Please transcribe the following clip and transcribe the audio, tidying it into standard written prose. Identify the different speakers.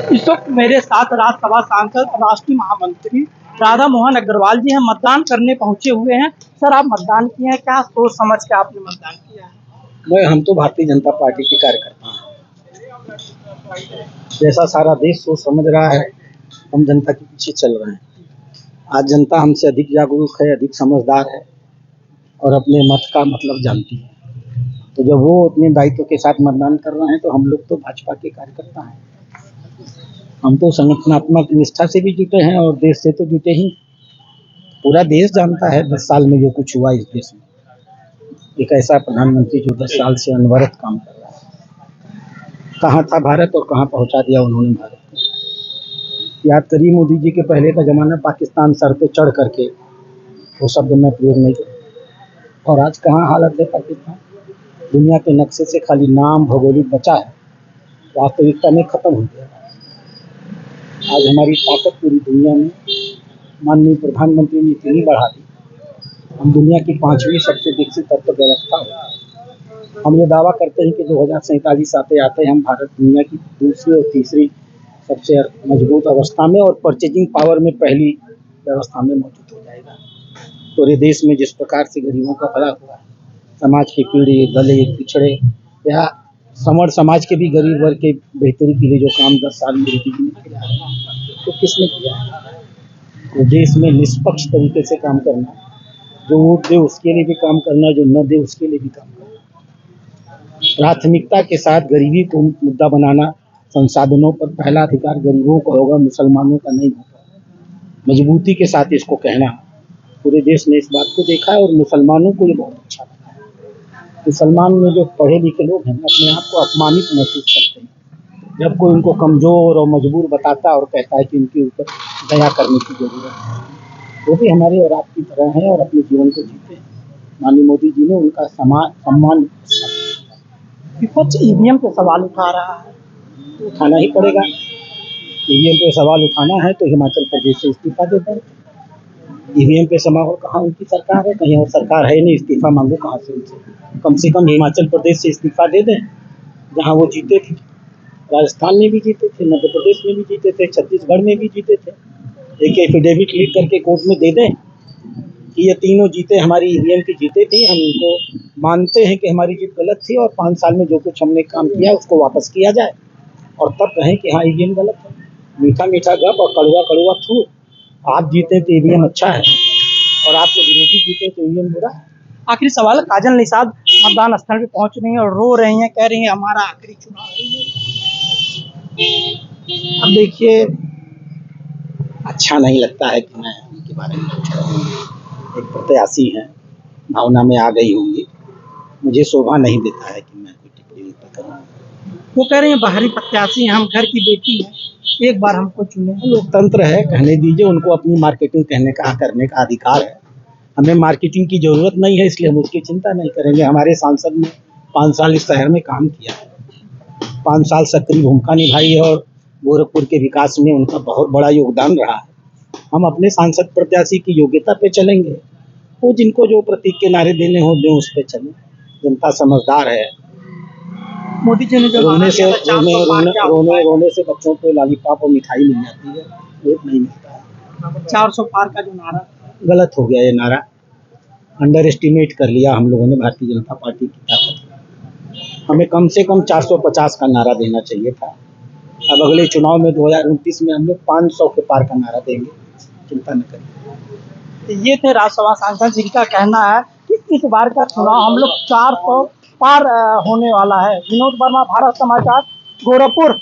Speaker 1: इस वक्त मेरे साथ राज्यसभा सांसद राष्ट्रीय महामंत्री राधा मोहन अग्रवाल जी हैं, मतदान करने पहुंचे हुए हैं। सर, आप मतदान किए हैं, क्या सोच समझ के आपने मतदान किया है?
Speaker 2: हम तो भारतीय जनता पार्टी के कार्यकर्ता हैं। जैसा सारा देश सोच समझ रहा है, हम जनता के पीछे चल रहे हैं। आज जनता हमसे अधिक जागरूक है, अधिक समझदार है और अपने मत का मतलब जानती है। तो जब वो अपने दायित्व के साथ मतदान कर रहे हैं तो हम लोग तो भाजपा के कार्यकर्ता हैं। हम तो संगठनात्मक निष्ठा से भी जुटे हैं और देश से तो जुटे ही। पूरा देश जानता है 10 साल में जो कुछ हुआ इस देश में। एक ऐसा प्रधानमंत्री जो 10 साल से अनवरत काम कर रहा है। कहाँ था भारत और कहाँ पहुँचा दिया उन्होंने भारत को। याद करिए, मोदी जी के पहले का ज़माना पाकिस्तान सर पे चढ़ करके, वो शब्द मैं प्रयोग नहीं करूँ। और आज कहाँ हालत है पाकिस्तान। दुनिया के नक्शे से खाली नाम भौगोलिक बचा है, वास्तविकता में ख़त्म हो गया। आज हमारी ताकत पूरी दुनिया में माननीय प्रधानमंत्री ने इतनी बढ़ा दी, हम दुनिया की 5वीं सबसे विकसित अर्थव्यवस्था है। हम ये दावा करते हैं कि 2047 आते हम भारत दुनिया की दूसरी और तीसरी सबसे मजबूत अवस्था में और परचेजिंग पावर में पहली व्यवस्था में मौजूद हो जाएगा। पूरे देश में जिस प्रकार से गरीबों का भला हुआ है, समाज के पीड़ित दलित पिछड़े या समर समाज के भी गरीब वर्ग के बेहतरी के लिए जो काम 10 साल में मोदी जी ने किया है, तो किसने किया है? तो देश में निष्पक्ष तरीके से काम करना, जो वोट दे उसके लिए भी काम करना, जो न दे उसके लिए भी काम करना, प्राथमिकता के साथ गरीबी को मुद्दा बनाना। संसाधनों पर पहला अधिकार गरीबों का होगा, मुसलमानों का नहीं होगा। मजबूती के साथ इसको कहना। पूरे देश ने इस बात को देखा है और मुसलमानों को ये बहुत अच्छा लगा है। मुसलमान में जो पढ़े लिखे लोग हैं अपने आप को अपमानित महसूस करते हैं जब कोई उनको कमज़ोर और मजबूर बताता है और कहता है कि उनके ऊपर दया करने की ज़रूरत है। वो भी हमारे और आपकी तरह हैं और अपने जीवन को जीते हैं। माननीय मोदी जी ने उनका सम्मान
Speaker 1: विपक्ष ईवीएम पे सवाल उठा रहा है,
Speaker 2: उठाना ही पड़ेगा। ईवीएम पे सवाल उठाना है तो हिमाचल प्रदेश से इस्तीफा दे दें। ईवीएम पे सवाल कहाँ उनकी सरकार है, कहीं और सरकार है नहीं, इस्तीफा मांगो कहाँ से उनसे। कम से कम हिमाचल प्रदेश से इस्तीफा दे दें, जहाँ वो जीते थे। राजस्थान में भी जीते थे, मध्य प्रदेश में भी जीते थे, छत्तीसगढ़ में भी जीते थे। एक एफिडेविट लिख करके कोर्ट में दे दें कि ये तीनों जीते हमारी ईवीएम की जीते थी, हम इनको मानते हैं कि हमारी जीत गलत थी और 5 साल में जो कुछ हमने काम किया उसको वापस किया जाए, और तब कहें कि हाँ ईवीएम गलत है। मीठा मीठा गप और कड़वा कड़वा थू। आप जीते तो ईवीएम अच्छा है और आपके विरोधी जीते तो ईवीएम बुरा है।
Speaker 1: आखिरी सवाल, काजल निषाद मतदान स्थल पे पहुंच रही हैं और रो रही हैं, कह रही हैं हमारा आखिरी चुनाव है ये।
Speaker 2: अब देखिए, अच्छा नहीं लगता है कि मैं उनके बारे में कुछ कहूँ। एक प्रत्याशी हैं, भावना में आ गई होंगी। मुझे शोभा नहीं देता है कि मैं कोई टिप्पणी उन पर करूँ।
Speaker 1: वो कह रहे हैं बाहरी प्रत्याशी हैं, हम घर की बेटी हैं, एक बार हमको चुने।
Speaker 2: लोकतंत्र है, कहने दीजिए उनको अपनी मार्केटिंग करने का अधिकार है। हमें मार्केटिंग की ज़रूरत नहीं है, इसलिए हम उसकी चिंता नहीं करेंगे। हमारे सांसद ने 5 साल इस शहर में काम किया है, 5 साल सक्रिय भूमिका निभाई है और गोरखपुर के विकास में उनका बहुत बड़ा योगदान रहा है। हम अपने सांसद प्रत्याशी की योग्यता पे चलेंगे। वो जिनको जो प्रतीक के नारे देने हो दें, उस पर चलें। जनता समझदार है।
Speaker 1: मोदी जी ने जो
Speaker 2: रोने से बच्चों को लॉलीपॉप और मिठाई मिल जाती है, वोट नहीं मिलता है।
Speaker 1: 400 पार का जो नारा
Speaker 2: गलत हो गया ये नारा। अंडर एस्टिमेट कर लिया हम लोगों ने भारतीय जनता पार्टी की ताकत। हमें कम से कम 450 का नारा देना चाहिए था। अब अगले चुनाव में 2029 में हम लोग 500 के पार का नारा देंगे, चिंता न करिए।
Speaker 1: ये थे राज्यसभा सांसद जिनका कहना है कि इस बार का चुनाव हम लोग 400 पार होने वाला है। विनोद वर्मा, भारत समाचार, गोरखपुर।